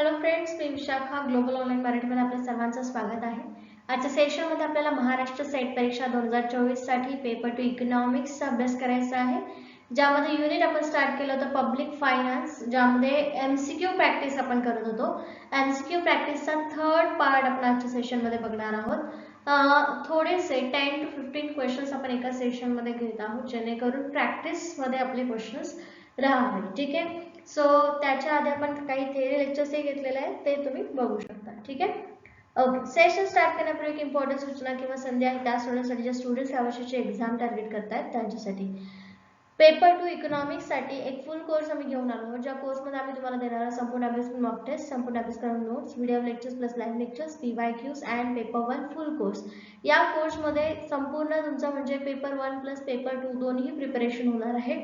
Hello friends, मी Vishakha global online मराठीमध्ये आपल्या सर्वांचं स्वागत आहे. आजच्या सेशनमध्ये आपल्याला महाराष्ट्र सेट परीक्षा 2024 साठी पेपर 2 इकॉनॉमिक्सचा अभ्यास करायचा आहे. ज्यामध्ये युनिट आपण स्टार्ट केलं होतं पब्लिक फायनान्स, ज्यामध्ये एमसीक्यू प्रॅक्टिस आपण करत होतो. एमसीक्यू प्रॅक्टिसचा थर्ड पार्ट आपण आजच्या सेशनमध्ये बघणार आहोत. थोडेसे 10 to 15 क्वेश्चन्स आपण एका सेशनमध्ये घेत आहोत, जेणेकरून प्रॅक्टिसमध्ये आपले क्वेश्चन्स राहावे. ठीक आहे. सो त्याच्या आधी आपण काही थेअरी लेक्चर्स हे घेतलेले आहेत, ते तुम्ही बघू शकता. ठीक आहे. ओके. सेशन स्टार्ट करण्यापूर्वी एक इम्पॉर्टंट सूचना किंवा संधी आहे त्या स्टुडंटसाठी जे स्टुडंट्स या वर्षीची एक्झाम टार्गेट करतायत त्यांच्यासाठी. पेपर 2 इकॉनॉमिक्स साठी एक फुल कोर्स आम्ही घेऊन आलो, ज्या कोर्समध्ये आम्ही तुम्हाला देणार संपूर्ण अभ्यास, मॉक टेस्ट, संपूर्ण अभ्यासक्रम notes, video lectures plus live lectures, PYQs and paper 1 full course. या कोर्समध्ये संपूर्ण तुमचा म्हणजे पेपर 1 प्लस पेपर 2 दोन्ही प्रिपरेशन होणार आहे,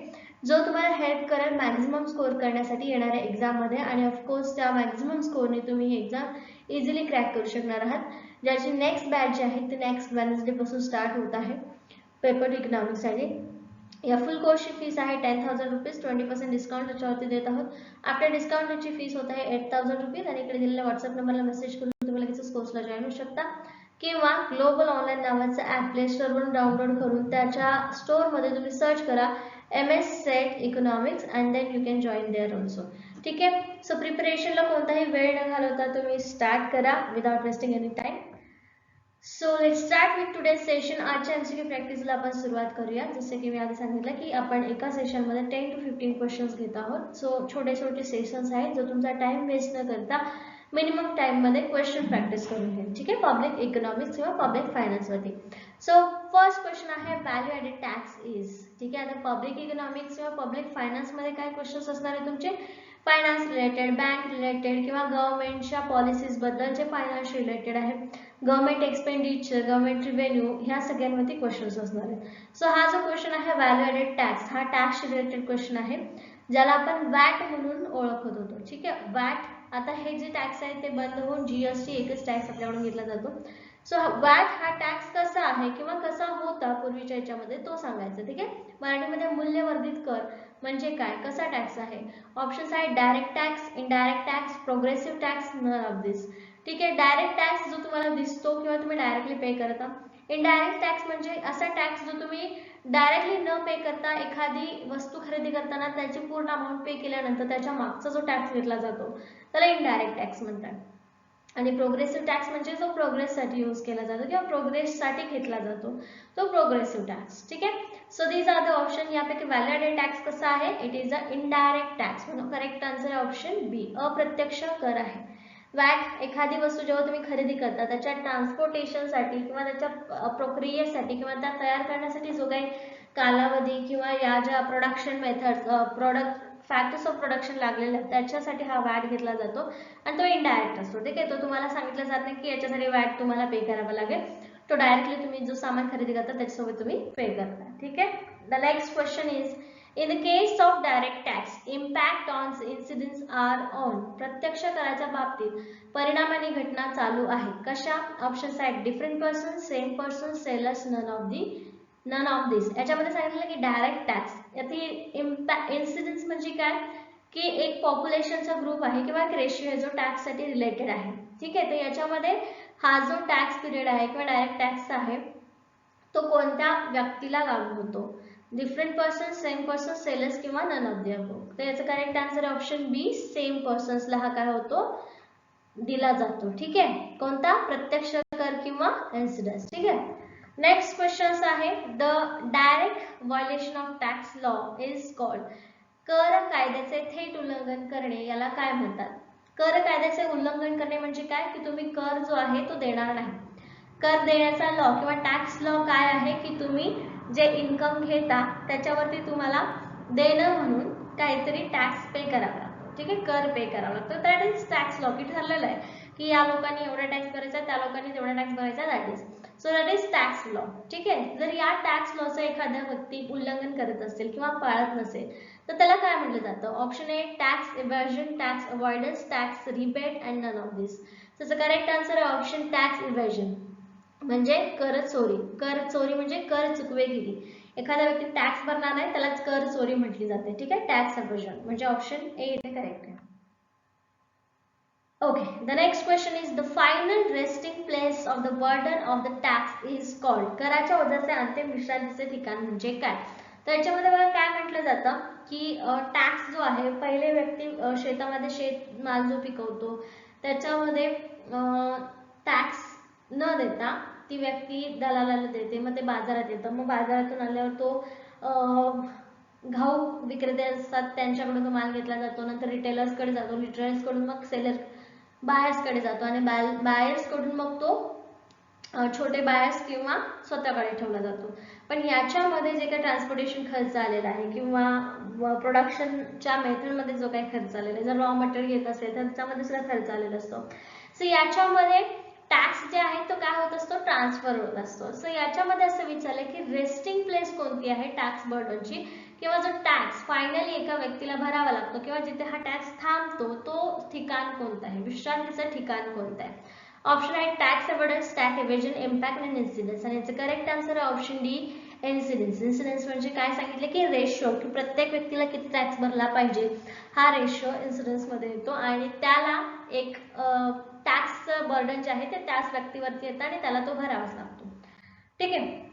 जो तुम्हाला हेल्प करेल मॅक्झिमम स्कोर करण्यासाठी येणाऱ्या एक्झाम मध्ये. आणि ऑफकोर्स त्या मॅक्झिमम स्कोरने तुम्ही ही एक्झाम इझिली क्रॅक करू शकणार आहात. ज्याची नेक्स्ट बॅच जी आहे ती नेक्स्ट वेडनेसडे पासून स्टार्ट होत आहे पेपर 2 इकॉनॉमिक्स साठी. या फुल कोर्सची फीस आहे 10,000 रुपीज. 20% डिस्काउंट त्याच्यावरती देत आहोत. आफ्टर डिस्काउंट त्याची फीस होत आहे 8,000 रुपीज. आणि इकडे दिलेल्या व्हॉट्सअप नंबरला मेसेज करून तुम्ही लगेच कोर्सला जॉईन होऊ शकता, किंवा ग्लोबल ऑनलाईन नावाचं ॲप प्ले स्टोअरवरून डाउनलोड करून त्याच्या स्टोअरमध्ये तुम्ही सर्च करा MS set economics and then you can join there also. ठीक आहे. सो प्रिपरेशनला कोणताही वेळ न घालवता तुम्ही स्टार्ट करा without wasting any time. So let's start with today session. आजच्या एमसीक्यू प्रॅक्टिसला आपण सुरुवात करूया. जसे की मी आधी सांगितलं की आपण एका सेशनमध्ये 10 to 15 क्वेश्चन्स घेत आहोत. सो छोटे छोटे सेशन्स आहेत, जो तुमचा टाइम वेस्ट न करता मिनिमम टाइम मध्ये क्वेश्चन प्रॅक्टिस करून घ्या. ठीक आहे. पब्लिक इकॉनॉमिक्स किंवा पब्लिक फायनान्स वरती. सो फर्स्ट क्वेश्चन आहे व्हॅल्यू ॲडेड टॅक्स इज. ठीक आहे. आता पब्लिक इकॉनॉमिक्स किंवा पब्लिक फायनान्स मध्ये काय क्वेश्चन्स असणार आहे तुमचे? फायनान्स रिलेटेड, बँक रिलेटेड किंवा गव्हर्नमेंटच्या पॉलिसीज बद्दल जे फायनान्स रिलेटेड आहे, गव्हर्नमेंट एक्सपेंडिचर, गव्हर्नमेंट रिव्हेन्यू, ह्या सगळ्यांवरती क्वेश्चन्स असणार आहेत. सो हा जो क्वेश्चन आहे व्हॅल्यू ॲडेड टॅक्स, हा टॅक्स रिलेटेड क्वेश्चन आहे, ज्याला आपण वॅट म्हणून ओळखत होतो. ठीक आहे. वॅट. आता हे जे टॅक्स आहे ते बंद होऊन जीएसटी एकच टॅक्स आपल्याकडून घेतला जातो. सो वॅट हा टॅक्स कसा आहे किंवा कसा होता पूर्वीच्या याच्यामध्ये तो सांगायचा. ठीक आहे. मराठीमध्ये मूल्यवर्धित कर म्हणजे काय, कसा टॅक्स आहे. ऑप्शन्स आहे direct tax, indirect tax, progressive tax, none of this. ठीक आहे. डायरेक्ट टॅक्स जो तुम्हाला दिसतो किंवा तुम्ही डायरेक्टली पे करता. इनडायरेक्ट टॅक्स म्हणजे असा टॅक्स जो तुम्ही डायरेक्टली न पे करता एखादी वस्तू खरेदी करताना त्याची पूर्ण अमाऊंट पे केल्यानंतर त्याच्या मागचा जो टॅक्स घेतला जातो त्याला इनडायरेक्ट टॅक्स म्हणतात. आणि प्रोग्रेसिव्ह टॅक्स म्हणजे जो प्रोग्रेससाठी यूज केला जातो किंवा प्रोग्रेससाठी घेतला जातो तो प्रोग्रेसिव्ह टॅक्स. ठीक आहे. So these are the option. यापैकी व्हॅल्यू ॲडेड टॅक्स कसा आहे? It is a indirect tax. म्हणून करेक्ट आन्सर आहे ऑप्शन बी, अप्रत्यक्ष कर आहे. वॅट एखादी वस्तू जेव्हा तुम्ही खरेदी करता त्याच्या ट्रान्सपोर्टेशनसाठी किंवा त्याच्या प्रक्रियेसाठी किंवा त्या तयार करण्यासाठी जो काही कालावधी किंवा या ज्या production methods, product factors of production लागलेले आहेत त्याच्यासाठी हा वॅट घेतला जातो आणि तो इनडायरेक्ट असतो. ठीक आहे. तो तुम्हाला सांगितलं जात नाही की याच्यासाठी वॅट तुम्हाला पे करावा लागेल. तो डायरेक्टली तुम्ही जो सामान खरेदी करता त्याच्यासोबत तुम्ही पे करता. ठीक आहे. The next question is in the case of direct tax impact on incidents are on. प्रत्यक्ष कराच्या बाबतीत परिणाम आणि घटना चालू आहे. कशा? ऑप्शन्स आहेत different person, same person, sellers, none of this. याच्यामध्ये सांगितलं की डायरेक्ट टॅक्स यातील इन्सिडेंट्स म्हणजे काय की एक पॉप्युलेशनचा ग्रुप आहे किंवा एक रेशिओ आहे जो टॅक्स साठी रिलेटेड आहे. ठीक आहे. तर याच्यामध्ये हा जो टॅक्स पिरियड आहे किंवा डायरेक्ट टॅक्स आहे तो कोणत्या व्यक्तीला लागू होतो? Different person, same person, sellers किंवा नन ऑफ द अबोव. तर याचं करेक्ट आन्सर आहे ऑप्शन बी, सेम पर्सन्सला हा काय होतो? दिला जातो. ठीक आहे. कोणता? प्रत्यक्ष कर किंवा इन्सिडेंस. ठीक आहे. नेक्स्ट क्वेश्चन आहे the direct violation of tax law is called. कर कायद्याचे थेट उल्लंघन करणे याला काय म्हणतात? कर कायद्याचे उल्लंघन करणे म्हणजे काय की तुम्ही कर जो आहे तो देणार नाही. कर देण्याचा लॉ किंवा टॅक्स लॉ काय आहे की तुम्ही जे इन्कम घेता त्याच्यावरती तुम्हाला देणं म्हणून काहीतरी टॅक्स पे करावा लागतो. ठीक आहे. कर पे करावा लागतो. That is tax law. की ठरलेलं आहे की या लोकांनी एवढा टॅक्स भरायचा, त्या लोकांनी तेवढा टॅक्स भरायचा. That is so that is tax law. ठीक आहे. जर या टॅक्स लॉचं एखादा व्यक्ती उल्लंघन करत असेल किंवा पाळत नसेल तर त्याला काय म्हटलं जातं? Option A tax evasion, tax avoidance, tax rebate and none of this. त्याचं करेक्ट आन्सर आहे ऑप्शन टॅक्स इव्हॅजन म्हणजे कर चोरी. कर चोरी म्हणजे कर चुकवेगिरी. एखाद्या व्यक्ती टॅक्स भरणार नाही त्यालाच कर चोरी म्हटली जाते. ठीक आहे. टॅक्स अव्हर्जन म्हणजे ऑप्शन ए इथे करेक्ट आहे. Okay, the next question is the final resting place of the burden of the tax is called. कराच्या ओझ्याचे अंतिम विश्रांतीचे ठिकाण म्हणजे काय? तर याच्यामध्ये बघा काय म्हटलं जातं की टॅक्स जो आहे, पहिले व्यक्ती शेतामध्ये शेतमाल जो पिकवतो त्याच्यामध्ये टॅक्स न देता ती व्यक्ती दलालाला देते, मग ते बाजारात येतं, मग बाजारातून आल्यावर तो घाऊक विक्रेते असतात त्यांच्याकडून तो माल घेतला जातो, नंतर रिटेलर्स कडे जातो, रिटेलर्स कडून मग सेलर बायर्स कडे जातो आणि बायर्स कडून मग तो छोटे बायर्स किंवा स्वतःकडे ठेवला जातो. पण याच्यामध्ये जे काही ट्रान्सपोर्टेशन खर्च आलेला आहे किंवा प्रोडक्शनच्या मेथडमध्ये जो काही खर्च आलेला आहे, जर रॉ मटेरियल येत असेल तर त्याच्यामध्ये सुद्धा खर्च आलेला असतो. सो याच्यामध्ये टॅक्स जे आहे तो काय होत असतो, ट्रान्सफर होत असतो. सो याच्यामध्ये असं विचारलं की रेस्टिंग प्लेस कोणती आहे टॅक्स बर्डनची, किंवा जो टॅक्स फायनली एका व्यक्तीला भरावा लागतो किंवा जिथे हा टॅक्स थांबतो तो ठिकाण कोणतं आहे, विश्रांतीचं ठिकाण कोणतं आहे. ऑप्शन आहे टॅक्स अवॉइडन्स, टॅक्स एव्हेजन, इम्पॅक्ट आणि इन्सिडेन्स. आणि याचं करेक्ट आन्सर आहे ऑप्शन डी, इन्सिडेन्स. इन्सिडेन्स म्हणजे काय सांगितलं की रेशो, की प्रत्येक व्यक्तीला किती टॅक्स भरला पाहिजे हा रेशो इन्सिडेन्स मध्ये येतो आणि त्याला एक टॅक्सचं बर्डन जे आहे ते त्याच व्यक्तीवरती येतं आणि त्याला तो भरावाच लागतो. ठीक आहे.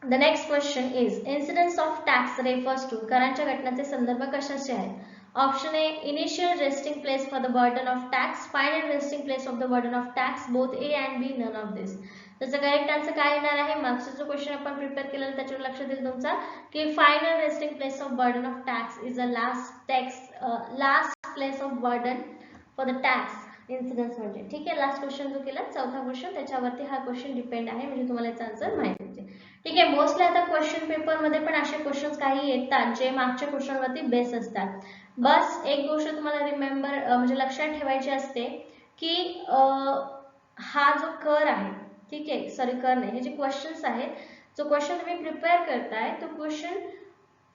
The next question is incidence of tax refers to करांच्या घटनाचे संदर्भ कशाचे आहेत. Option A initial resting place for the burden of tax, final resting place of the burden of tax, both A and B, none of this. त्याचं correct answer काय येणार आहे, मागचा जो क्वेश्चन आपण प्रिपेअर केला त्याच्यावर लक्ष देईल तुमचा की final resting place of burden of tax is a last place of burden for the tax incidence म्हणजे. ठीक आहे, लास्ट क्वेश्चन जो केला चौथा क्वेश्चन त्याच्यावरती हा क्वेश्चन डिपेंड आहे, म्हणजे तुम्हाला याचा आन्सर माहिती आहे. ठीक आहे, मोस्टली आता क्वेश्चन पेपर मध्ये पण असे क्वेश्चन्स काही येतात जे मागच्या क्वेश्चन वरती बेस असतात. बस एक गोष्ट तुम्हाला रिमेंबर म्हणजे लक्षात ठेवायची असते की हा जो कर आहे, ठीक आहे, सॉरी कर नाही, हे जे क्वेश्चन्स आहेत, जो क्वेश्चन तुम्ही प्रिपेअर करताय तो क्वेश्चन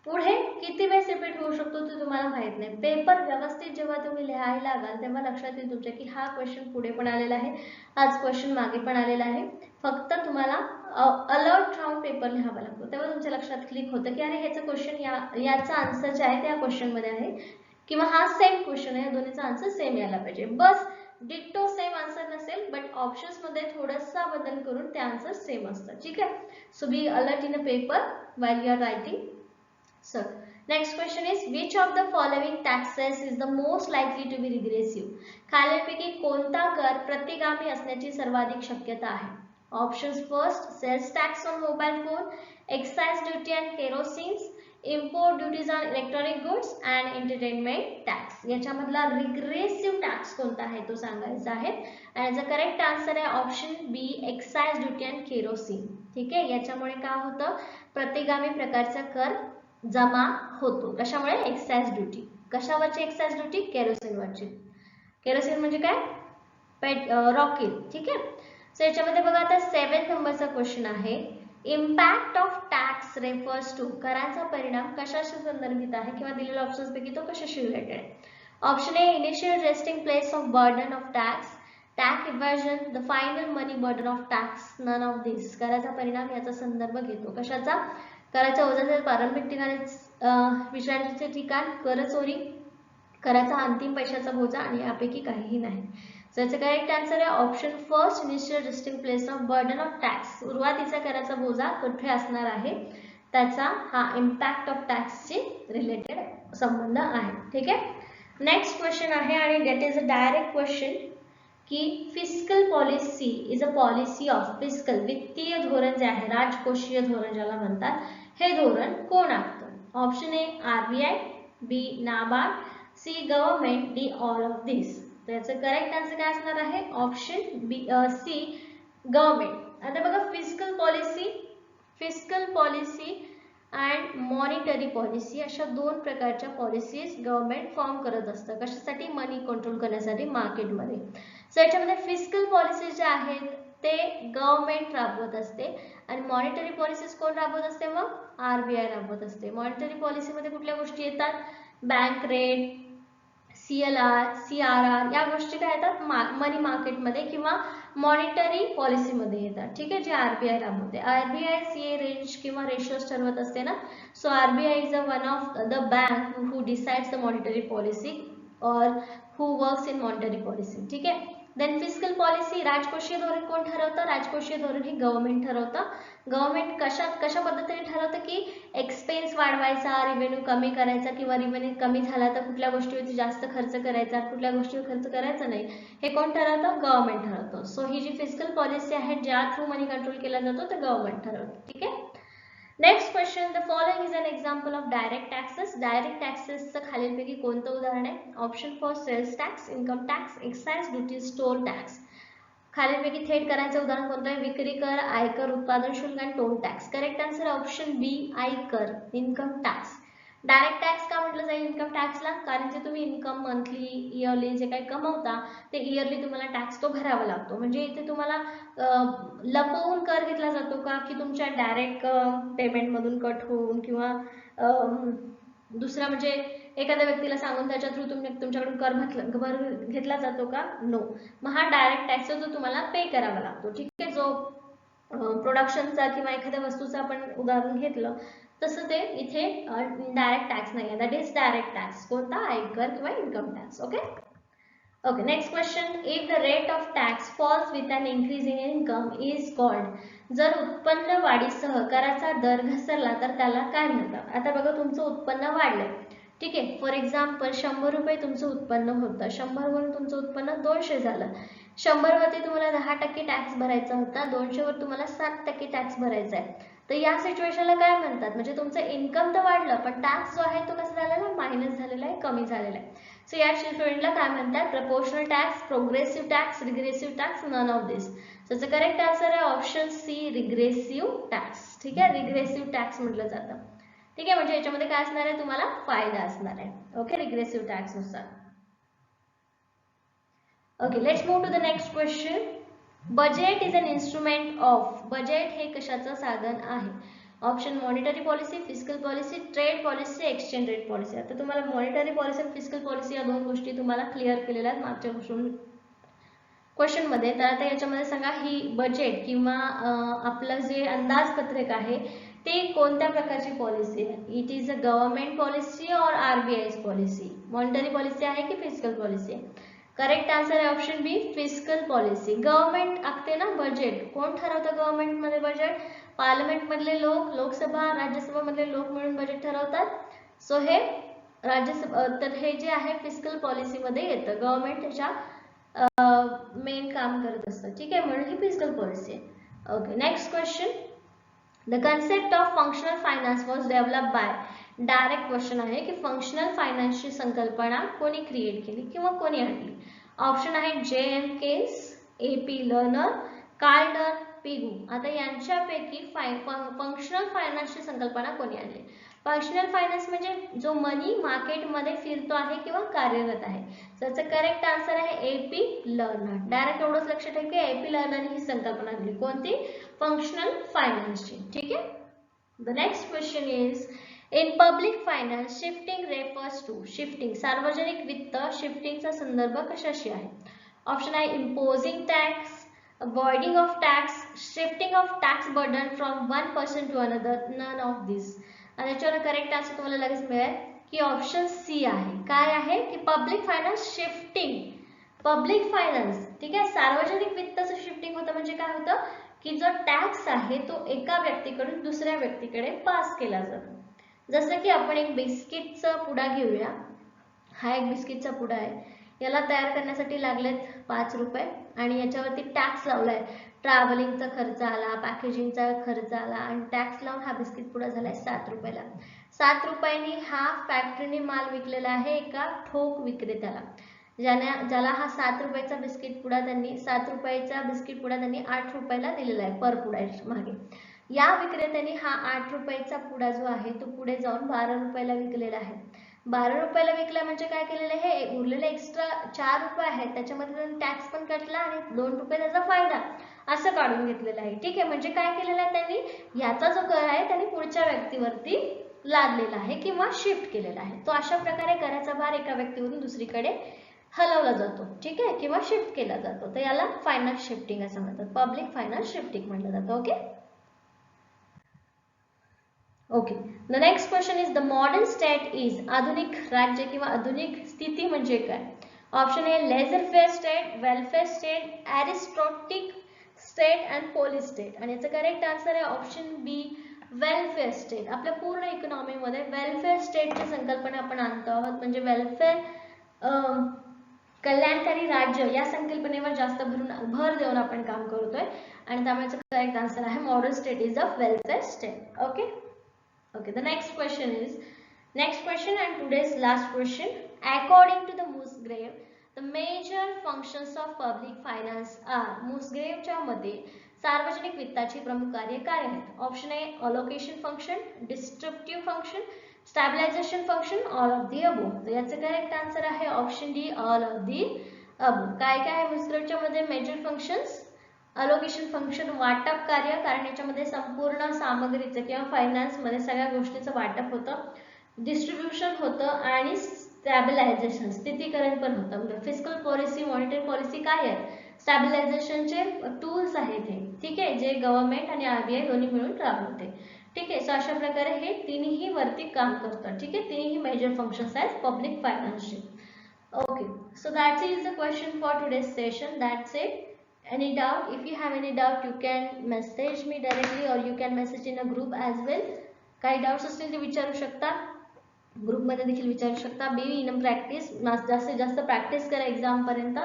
पुढे किती वेळेस रिपीट होऊ शकतो ते तुम्हाला माहित नाही. पेपर व्यवस्थित जेव्हा तुम्ही लिहायला लागाल तेव्हा लक्षात येईल तुमच्या की हा क्वेश्चन पुढे पण आलेला आहे, हाच क्वेश्चन मागे पण आलेला आहे. फक्त तुम्हाला अलर्ट राहून पेपर लिहावा लागतो, तेव्हा तुमच्या लक्षात क्लिक होतं की अरे ह्याचं क्वेश्चन याचा आन्सर जे आहे त्या क्वेश्चन मध्ये आहे किंवा हा सेम क्वेश्चन आहे, दोन्हीचा आन्सर सेम यायला पाहिजे. बस डिक्टो सेम आन्सर नसेल बट ऑप्शन्स मध्ये थोडासा बदल करून ते आन्सर सेम असतं. ठीक आहे, so be alert in a paper while you are writing. So next question is which of the following taxes is the most likely to be regressive. खालीलपैकी कोणता कर प्रतिगामी असण्याची सर्वाधिक शक्यता आहे. Options first sales tax on mobile phone, excise duty on kerosenes, import duties on electronic goods and entertainment tax. याच्यामधला regressive tax कोणता आहे तो सांगायचा आहे आणि याचा करेक्ट आन्सर आहे option B, excise duty on kerosene. ठीक आहे, याच्यामुळे काय होतं, प्रतिगामी प्रकारचा कर जमा होतो. कशामुळे, एक्साइज ड्युटी. कशावरची एक्साइज ड्युटी, केरोसिनवरची. केरोसिन म्हणजे काय, रॉकेल. ठीक आहे, सो याच्यामध्ये बघा आता 7 नंबरचा क्वेश्चन आहे. Impact of tax refers to करांचा परिणाम कशाशी संदर्भित आहे किंवा दिलेल्या ऑप्शन्स पैकी तो कशाशी रिलेटेड आहे. Option A initial resting place of burden of tax, tax evasion, the final money burden of tax, none of this. कराचा परिणाम याचा संदर्भ घेतो. कशाचा, कराच्या ओझ्याचे प्रारंभिक ठिकाणी विश्रांतीचे ठिकाण, कर चोरी, कराचा अंतिम पैशाचा बोजा आणि यापैकी काहीही नाही. सो याचं करेक्ट आन्सर आहे option first, initial resting place of burden of tax. सुरुवातीचा कराचा बोजा कुठे असणार आहे त्याचा हा इम्पॅक्ट ऑफ टॅक्सशी रिलेटेड संबंध आहे. ठीक आहे, नेक्स्ट क्वेश्चन आहे आणि that is a direct question की fiscal policy is a policy of fiscal, वित्तीय धोरण जे आहे, राजकोषीय धोरण ज्याला म्हणतात, हे धोरण कोण आखतं. Option A RBI, B NABARD, C government, D all of this. तर याचं करेक्ट आन्सर काय असणार आहे ऑप्शन बी, सी गव्हर्नमेंट. आता बघा fiscal policy and monetary policy अशा दोन प्रकारच्या पॉलिसीज गव्हर्नमेंट फॉर्म करत असतं. कशासाठी, मनी कंट्रोल करण्यासाठी मार्केटमध्ये. सो याच्यामध्ये फिस्कल पॉलिसी ज्या आहेत ते गव्हर्नमेंट राबवत असते आणि मॉनिटरी पॉलिसीज कोण राबवत असते, मग आरबीआय राबवत असते. मॉनिटरी पॉलिसीमध्ये कुठल्या गोष्टी येतात, बँक रेट, CLR, CRR या गोष्टी काय येतात मनी मार्केटमध्ये किंवा मॉनिटरी पॉलिसीमध्ये येतात. ठीक आहे, जे आरबीआय राबवते. आरबीआय सीए रेंज किंवा रेशोज ठरवत असते ना. So RBI is a one of the bank who decides the monetary policy और हु वर्क्स इन मॉनिटरी पॉलिसी. ठीक आहे. देन फिस्कल पॉलिसी, राजकोषीय धोरण कोण ठरवतं? राजकोषीय धोरण हे गव्हर्नमेंट ठरवतं. गव्हर्नमेंट कशा पद्धतीने ठरवतं की एक्सपेन्स वाढवायचा, रेव्हेन्यू कमी करायचा किंवा रेव्हेन्यू कमी झाला तर कुठल्या गोष्टीवरती जास्त खर्च करायचा, कुठल्या गोष्टीवर खर्च करायचा नाही, हे कोण ठरवतं? गव्हर्नमेंट ठरवतं. सो ही जी फिस्कल पॉलिसी आहे ज्या थ्रू मनी कंट्रोल केला जातो ते गव्हर्नमेंट ठरवतं. ठीक आहे. Next question, the following is an example of direct taxes. Direct टॅक्सेसचं खालीलपैकी कोणतं उदाहरण आहे? Option first sales tax, income tax, excise duty, store tax. खालीलपैकी थेट करायचं उदाहरण कोणतं आहे? विक्री कर, आयकर, उत्पादन शुल्क आणि toll tax. Correct answer option B, आयकर, इन्कम टॅक्स. डायरेक्ट टॅक्स का म्हटलं जाईल इन्कम टॅक्सला? कारण जे तुम्ही इन्कम मंथली, इयरली जे काही कमवता ते इयरली तुम्हाला टॅक्स तो भरावा लागतो. म्हणजे इथे तुम्हाला लपवून कर घेतला जातो का की तुमच्या डायरेक्ट पेमेंट मधून कट होऊन किंवा दुसरा म्हणजे एखाद्या व्यक्तीला सांगून त्याच्या थ्रू तुमच्याकडून कर घेतला जातो का? नो. मग हा डायरेक्ट टॅक्स जो तुम्हाला पे करावा लागतो. ठीक आहे. जो प्रोडक्शनचा किंवा एखाद्या वस्तूचं आपण उदाहरण घेतलं तसं ते इथे डायरेक्ट टॅक्स नाही आहे. That is direct tax. कोणता? आयकर किंवा income tax. Okay. Okay, next question. If the rate of tax falls with an increase in income is called. जर उत्पन्न वाढीसह कराचा दर घसरला तर त्याला काय म्हणतात? आता बघा तुमचं उत्पन्न वाढलंय. ठीक आहे. फॉर एक्झाम्पल 100 रुपये तुमचं उत्पन्न होतं. 100 वरून तुमचं उत्पन्न 200 झालं. 100 वरती तुम्हाला 10% टॅक्स भरायचा होता. 200 वर तुम्हाला 7% टॅक्स भरायचा आहे. तर या सिच्युएशनला काय म्हणतात? म्हणजे तुमचं इन्कम तर वाढलं पण टॅक्स जो आहे तो कसा झालेला आहे? मायनस झालेला आहे, कमी झालेला आहे. सो या स्टुडंटला काय म्हणतात? Proportional tax, progressive tax, regressive tax, none of this. So correct answer आहे ऑप्शन सी, रिग्रेसिव्ह टॅक्स. ठीक आहे. रिग्रेसिव्ह टॅक्स म्हटलं जातं. ठीक आहे. म्हणजे याच्यामध्ये काय असणार आहे? तुम्हाला फायदा असणार आहे. ओके. रिग्रेसिव्ह टॅक्स नुसार. Okay, let's move to the next question. Budget is an instrument of. Budget हे कशाचं साधन आहे? Option monetary policy, fiscal policy, trade policy, exchange rate policy. आता तुम्हाला मॉनिटरी पॉलिसी आणि फिस्कल पॉलिसी या दोन गोष्टी तुम्हाला क्लिअर केलेल्या आहेत मागच्या क्वेश्चन मध्ये. तर आता याच्यामध्ये सांगा ही बजेट किंवा आपलं जे अंदाजपत्रक आहे ते कोणत्या प्रकारची पॉलिसी आहे? It is a government policy और आरबीआय पॉलिसी? मॉनिटरी पॉलिसी आहे की फिस्कल पॉलिसी आहे? करेक्ट आन्सर आहे ऑप्शन बी, फिस्कल पॉलिसी. गव्हर्नमेंट आखते ना बजेट. कोण ठरवतं गव्हर्नमेंट मध्ये बजेट? पार्लमेंट मधले लोक, लोकसभा, राज्यसभा मधले लोक मिळून बजेट ठरवतात. सो हे राज्यसभा, तर हे जे आहे फिस्कल पॉलिसी मध्ये येतं. गव्हर्नमेंट त्याच्या मेन काम करत असतं. ठीक आहे. म्हणून ही फिस्कल पॉलिसी आहे. Okay, next question. The concept of functional finance was develop by. Direct question आहे की फंक्शनल फायनान्सची संकल्पना कोणी क्रिएट केली किंवा कोणी आणली? ऑप्शन आहे जे.एम. केस, ए.पी. लर्नर, कार्डर, पिगू. आता यांच्यापैकी फंक्शनल फायनान्सची संकल्पना कोणी आणली? फंक्शनल फायनान्स म्हणजे जो मनी मार्केटमध्ये फिरतो आहे किंवा कार्यरत आहे. त्याचं करेक्ट आन्सर आहे ए.पी. लर्नर. डायरेक्ट एवढंच लक्षात ठेवा की ए.पी. लर्नरने ही संकल्पना आणली. कोणती? फंक्शनल फायनान्सची. ठीक आहे. The next question is in public finance shifting refers to. Shifting, सार्वजनिक वित्त शिफ्टिंगचा संदर्भ कशाशी आहे? ऑप्शन आहे imposing tax, avoiding of tax, shifting of tax burden from one person to another, none of this. आणि याच्यावर करेक्ट आन्सर तुम्हाला लगेच मिळेल की ऑप्शन सी आहे. काय आहे की public finance shifting. Public finance, ठीक आहे, सार्वजनिक वित्ताचं शिफ्टिंग होतं. म्हणजे काय होतं की जो टॅक्स आहे तो एका व्यक्तीकडून दुसऱ्या व्यक्तीकडे पास केला जातो. जसं की आपण एक बिस्किटचा पुडा घेऊया. हा एक बिस्किटचा पुडा आहे. याला तयार करण्यासाठी लागलेत 5 रुपये आणि याच्यावरती टॅक्स लावलाय. ट्रॅव्हलिंगचा खर्च आला, पॅकेजिंगचा खर्च आला आणि टॅक्स लावून हा बिस्किट पुडा झालाय 7 रुपयाला. 7 रुपयांनी हा फॅक्टरीने माल विकलेला आहे एका ठोक विक्रेत्याला. ज्याला हा 7 रुपयाचा बिस्किट पुडा त्यांनी 7 रुपयाचा बिस्किट पुडा त्यांनी 8 रुपयाला दिलेला आहे पर पुड्याच्या मागे. या विक्रेत्याने हा 8 रुपयाचा पुडा जो आहे तो पुढे जाऊन 12 रुपयाला विकलेला आहे. 12 रुपयाला विकला म्हणजे काय केलेलं आहे? उरलेले एक्स्ट्रा 4 रुपये आहेत त्याच्यामध्ये टॅक्स पण कटला आणि 2 रुपये त्याचा फायदा असं काढून घेतलेलं आहे. ठीक आहे. म्हणजे काय केलेलं आहे त्यांनी? याचा जो कर आहे त्यांनी पुढच्या व्यक्तीवरती लादलेला आहे किंवा शिफ्ट केलेला आहे. तो अशा प्रकारे कराचा भार एका व्यक्तीवरून दुसरीकडे हलवला जातो. ठीक आहे, किंवा शिफ्ट केला जातो. तर याला फायनान्स शिफ्टिंग असं म्हणतात. पब्लिक फायनान्स शिफ्टिंग म्हटलं जातं. Okay. Okay. The next question is the modern state is, आधुनिक राज्य किंवा आधुनिक स्थिती म्हणजे काय? Option A laissez faire state, welfare state, aristocratic state and police state. आणि याचं करेक्ट आन्सर आहे ऑप्शन बी वेलफेअर स्टेट. आपल्या पूर्ण इकॉनॉमीमध्ये वेलफेअर स्टेटची संकल्पना आपण आणतो आहोत. म्हणजे वेलफेअर कल्याणकारी राज्य या संकल्पनेवर जास्त भर देऊन आपण काम करतोय आणि त्यामुळे करेक्ट आन्सर आहे modern state is a welfare state. Okay. Okay, the next question and today's last question. According to the Musgrave, the major functions of public finance are. Musgraveच्या मते सार्वजनिक वित्ताची प्रमुख कार्य काय आहेत? Option A allocation function, distributive function, stabilisation function, all of the above. तर याचं करेक्ट आन्सर आहे option D all of the above. काय काय आहे मुस्ग्रेवच्या मध्ये मेजर फंक्शन्स? अलोकेशन फंक्शन वाटप कार्य, कारण याच्यामध्ये संपूर्ण सामग्रीचं किंवा फायनान्स मध्ये सगळ्या गोष्टीचं वाटप होतं. डिस्ट्रीब्युशन होतं आणि स्टॅबिलायझेशन स्थितीकरण पण होतं. म्हणजे फिस्कल पॉलिसी, मॉनिटरी पॉलिसी काय आहे? स्टॅबिलायझेशनचे टूल्स आहेत हे, ठीक आहे, जे गव्हर्नमेंट आणि आरबीआय दोन्ही मिळून राबवते. ठीक आहे. सो अशा प्रकारे हे तिन्ही वरती काम करतात. ठीक आहे. तिन्ही मेजर फंक्शन्स आहेत पब्लिक फायनान्सचे. Okay, so that is the question for today's session. That's it. Any doubt? If you have any doubt, you can message me directly or you can message in a group as well. काही doubts असतील ते विचारू शकता, ग्रुपमध्ये देखील विचारू शकता. Be in practice, जास्तीत जास्त प्रॅक्टिस करा एक्झाम पर्यंत,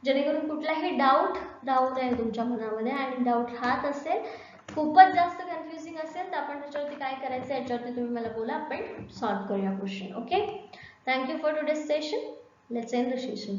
जेणेकरून कुठलाही डाऊट राहू नये तुमच्या मनामध्ये. आणि डाऊट हाच असेल, खूपच जास्त कन्फ्युजिंग असेल तर आपण त्याच्यावरती काय करायचं याच्यावरती तुम्ही मला बोला, आपण सॉल्व्ह करूया question. Okay. Thank you for today's session. Let's end the session.